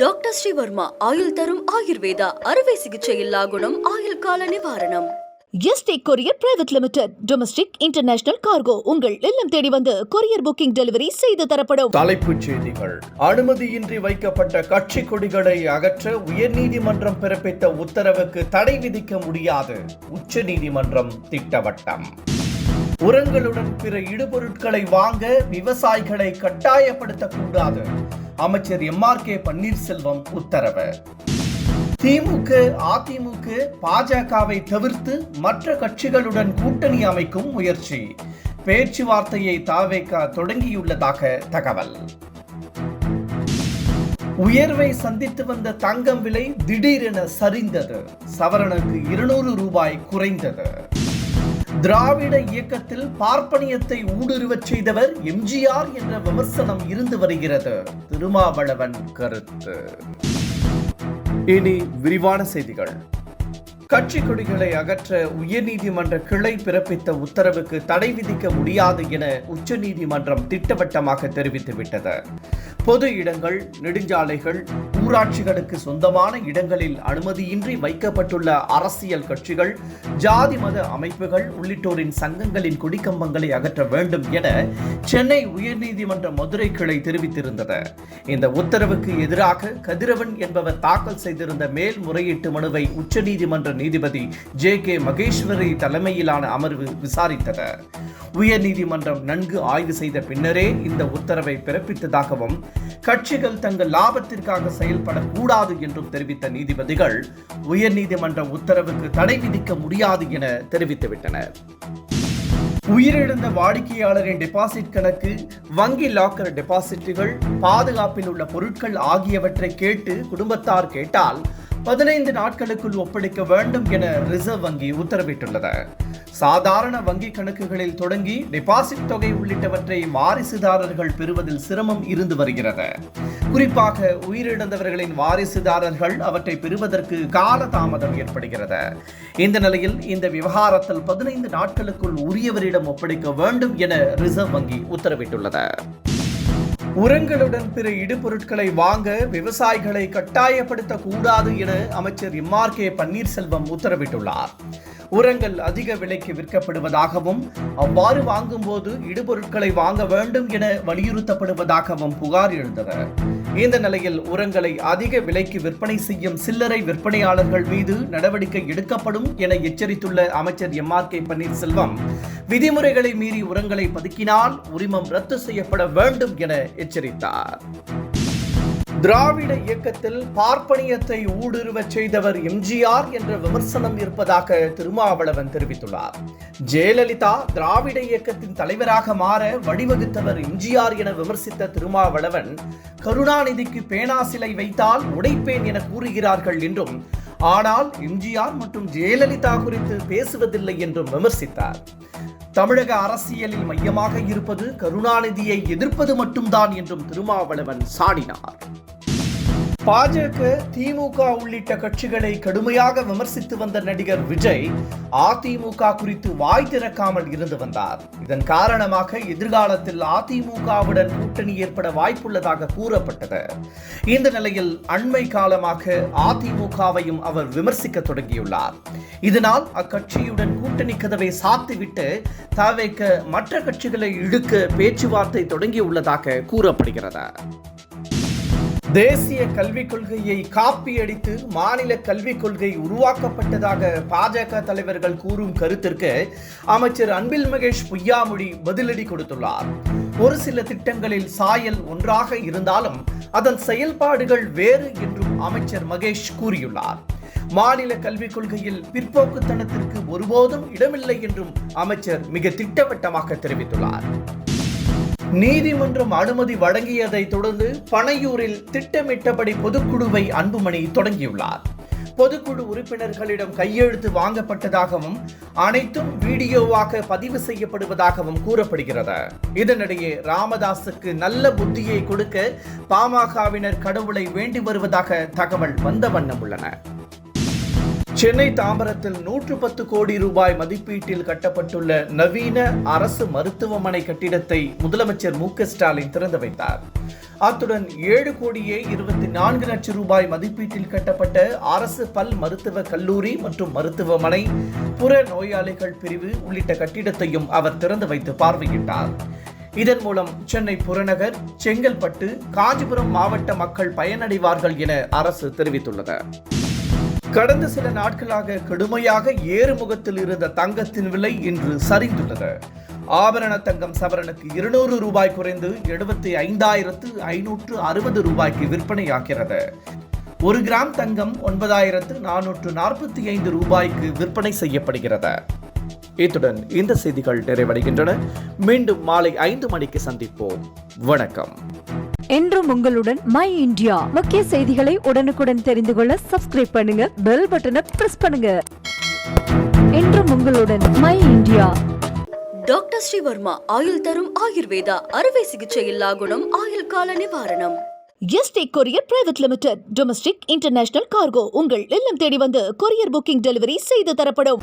Doctor Sreevarma ஆயுள் தரும் ஆயுர்வேதா அறுவை சிகிச்சையில்லா குணம் ஆயுள் கால நிவாரணம். Yesterday courier private limited. Domestic international cargo உங்கள் இல்லம் தேடி வந்து கொரியர் புக்கிங் டெலிவரி செய்து தரப்படும். தலைப்புச் செய்திகள். அனுமதியின்றி வைக்கப்பட்ட கட்சி கொடிகளை அகற்ற உயர்நீதிமன்றம் பிறப்பித்த உத்தரவுக்கு தடை விதிக்க முடியாது, உச்சநீதிமன்றம் திட்டவட்டம். உரங்களுடன் பிற இடுபொருட்களை வாங்க விவசாயிகளை கட்டாயப்படுத்தக்கூடாது, அமைச்சர் MRK பன்னீர்செல்வம் உத்தரவு. திமுக, அதிமுக, பாஜகவை தவிர்த்து மற்ற கட்சிகளுடன் கூட்டணி அமைக்கும் முயற்சி, பேச்சுவார்த்தையை தாவேக தொடங்கியுள்ளதாக தகவல். உயர்வை சந்தித்து வந்த தங்கம் விலை திடீரென சரிந்தது, சவரனுக்கு 200 ரூபாய் குறைந்தது. திராவிட இயக்கத்தில் பார்ப்பனியத்தை ஊடுருவச் செய்தவர் MGR என்ற விமர்சனம் இருந்து வருகிறது, திருமாவளவன் கருத்து. இனி விரிவான செய்திகள். கட்சி கொடிகளை அகற்ற உயர்நீதிமன்ற கிளை பிறப்பித்த உத்தரவுக்கு தடை விதிக்க முடியாது என உச்சநீதிமன்றம் திட்டவட்டமாக தெரிவித்துவிட்டது. பொது இடங்கள், நெடுஞ்சாலைகள், ஊராட்சிகளுக்கு சொந்தமான இடங்களில் அனுமதியின்றி வைக்கப்பட்டுள்ள அரசியல் கட்சிகள், ஜாதி மத அமைப்புகள் உள்ளிட்டோரின் சங்கங்களின் கொடிக்கம்பங்களை அகற்ற வேண்டும் என சென்னை உயர்நீதிமன்ற மதுரை கிளை தெரிவித்திருந்தது. இந்த உத்தரவுக்கு எதிராக கதிரவன் என்பவர் தாக்கல் செய்திருந்த மேல்முறையீட்டு மனுவை உச்சநீதிமன்ற நீதிபதி JK மகேஸ்வரி தலைமையிலான அமர்வு விசாரித்தது. உயர்நீதிமன்றம் நன்கு ஆய்வு செய்த பின்னரே இந்த உத்தரவை பிறப்பித்ததாகவும் கட்சிகள் தங்கள் லாபத்திற்காக செயல்படக்கூடாது என்றும் தெரிவித்த நீதிபதிகள் உயர்நீதிமன்ற உத்தரவுக்கு தடை விதிக்க முடியாது என தெரிவித்துவிட்டனர். உயிரிழந்த வாடிக்கையாளரின் டெபாசிட் கணக்கு, வங்கி லாக்கர் டெபாசிட்டுகள், பாதுகாப்பில் உள்ள பொருட்கள் ஆகியவற்றை கேட்டு குடும்பத்தார் கேட்டால் 15 நாட்களுக்குள் ஒப்படைக்க வேண்டும் என ரிசர்வ் வங்கி உத்தரவிட்டுள்ளது. சாதாரண வங்கி கணக்குகளில் தொடங்கி டெபாசிட் தொகை உள்ளிட்டவற்றை வாரிசுதாரர்கள் பெறுவதில் சிரமம் இருந்து வருகிறது. குறிப்பாக உயிரிழந்தவர்களின் வாரிசுதாரர்கள் அவற்றை பெறுவதற்கு காலதாமதம் ஏற்படுகிறது. இந்த நிலையில் இந்த விவகாரத்தில் 15 நாட்களுக்குள் உரியவரிடம் ஒப்படைக்க வேண்டும் என ரிசர்வ் வங்கி உத்தரவிட்டுள்ளது. உரங்களுடன் பிற இடுபொருட்களை வாங்க விவசாயிகளை கட்டாயப்படுத்தக் கூடாது என அமைச்சர் MRK பன்னீர்செல்வம் உத்தரவிட்டுள்ளார். உரங்கள் அதிக விலைக்கு விற்கப்படுவதாகவும் அவ்வாறு வாங்கும்போது இடுபொருட்களை வாங்க வேண்டும் என வலியுறுத்தப்படுவதாகவும் புகார் எழுந்தது. இந்த நிலையில் உரங்களை அதிக விலைக்கு விற்பனை செய்யும் சில்லறை விற்பனையாளர்கள் மீது நடவடிக்கை எடுக்கப்படும் என எச்சரித்துள்ள அமைச்சர் MRK பன்னீர்செல்வம் விதிமுறைகளை மீறி உரங்களை பதுக்கினால் உரிமம் ரத்து செய்யப்பட வேண்டும் என எச்சரித்தார். திராவிட இயக்கத்தில் பார்ப்பனியத்தை ஊடுருவச் செய்தவர் MGR என்ற விமர்சனம் இருப்பதாக திருமாவளவன் தெரிவித்துள்ளார். ஜெயலலிதா திராவிட இயக்கத்தின் தலைவராக மாற வழிவகுத்தவர் MGR என விமர்சித்த திருமாவளவன், கருணாநிதிக்கு பேனா சிலை வைத்தால் உடைப்பேன் என கூறுகிறார்கள் என்றும், ஆனால் MGR மற்றும் ஜெயலலிதா குறித்து பேசுவதில்லை என்றும் விமர்சித்தார். தமிழக அரசியலில் மையமாக இருப்பது கருணாநிதியை எதிர்ப்பது மட்டும்தான் என்றும் திருமாவளவன் சாடினார். பாஜக, திமுக உள்ளிட்ட கட்சிகளை கடுமையாக விமர்சித்து வந்த நடிகர் விஜய் அதிமுக குறித்து வாய் திறக்காமல் இருந்து வந்தார். இதன் காரணமாக எதிர்காலத்தில் அதிமுகவுடன் கூட்டணி ஏற்பட வாய்ப்புள்ளதாக கூறப்பட்டது. இந்த நிலையில் அண்மை காலமாக அதிமுகவையும் அவர் விமர்சிக்க தொடங்கியுள்ளார். இதனால் அக்கட்சியுடன் கூட்டணி கதவை சாத்திவிட்டு தவிக மற்ற கட்சிகளை இழுக்க பேச்சுவார்த்தை தொடங்கியுள்ளதாக கூறப்படுகிறது. தேசிய கல்விக் கொள்கையை காப்பியடித்து மாநில கல்விக் கொள்கை உருவாக்கப்பட்டதாக பாஜக தலைவர்கள் கூறும் கருத்திற்கு அமைச்சர் அன்பில் மகேஷ் பொய்யாமொழி பதிலடி கொடுத்துள்ளார். ஒரு சில திட்டங்களில் சாயல் ஒன்றாக இருந்தாலும் அதன் செயல்பாடுகள் வேறு என்றும் அமைச்சர் மகேஷ் கூறியுள்ளார். மாநில கல்விக் கொள்கையில் பிற்போக்குத்தனத்திற்கு ஒருபோதும் இடமில்லை என்றும் அமைச்சர் மிக திட்டவட்டமாக தெரிவித்துள்ளார். நீதிமன்றம் அனுமதி வழங்கியதை தொடர்ந்து பனையூரில் திட்டமிட்டபடி பொதுக்குழுவை அன்புமணி தொடங்கியுள்ளார். பொதுக்குழு உறுப்பினர்களிடம் கையெழுத்து வாங்கப்பட்டதாகவும் அனைத்தும் வீடியோவாக பதிவு செய்யப்படுவதாகவும் கூறப்படுகிறது. இதனிடையே ராமதாசுக்கு நல்ல புத்தியை கொடுக்க பாமகவினர் கடவுளை வேண்டி வருவதாக தகவல் வந்த வண்ணம் உள்ளன. சென்னை தாம்பரத்தில் 110 கோடி ரூபாய் மதிப்பீட்டில் கட்டப்பட்டுள்ள நவீன அரசு மருத்துவமனை கட்டிடத்தை முதலமைச்சர் மு.க.ஸ்டாலின் திறந்து வைத்தார். அத்துடன் 7 கோடியே 24 லட்சம் ரூபாய் மதிப்பீட்டில் கட்டப்பட்ட அரசு பல் மருத்துவ கல்லூரி மற்றும் மருத்துவமனை, புற நோயாளிகள் பிரிவு உள்ளிட்ட கட்டிடத்தையும் அவர் திறந்து வைத்து பார்வையிட்டார். இதன் மூலம் சென்னை புறநகர், செங்கல்பட்டு, காஞ்சிபுரம் மாவட்ட மக்கள் பயனடைவார்கள் என அரசு தெரிவித்துள்ளது. கடந்த சில நாட்களாக கடுமையாக ஏறுமுகத்தில் இருந்த தங்கத்தின் விலை இன்று சரிந்துள்ளது. ஆபரண தங்கம் சவரனுக்கு 200 ரூபாய் குறைந்து 75,560 ரூபாய்க்கு விற்பனையாகிறது. 1 கிராம் தங்கம் 9,445 ரூபாய்க்கு விற்பனை செய்யப்படுகிறது. இத்துடன் இந்த செய்திகள் நிறைவடைகின்றன. மீண்டும் மாலை 5 மணிக்கு சந்திப்போம். வணக்கம். என்றும் உங்களுடன் மை இந்தியா. முக்கிய செய்திகளை உடனுக்குடன் தெரிந்து கொள்ள சப்ஸ்கிரைப் பண்ணுங்க, பெல் பட்டனை பிரஸ் பண்ணுங்க. என்றும் உங்களுடன் மை இந்தியா. டாக்டர் ஸ்ரீவர்மா ஆயுள் தரும் ஆயுர்வேதா அறுவை சிகிச்சை இல்லா குணம் ஆயுள் கால நிவாரணம். Yesterday courier private limited domestic international cargo உங்கள் இல்லம் தேடி வந்து கொரியர் புக்கிங் டெலிவரி செய்து தரப்படும்.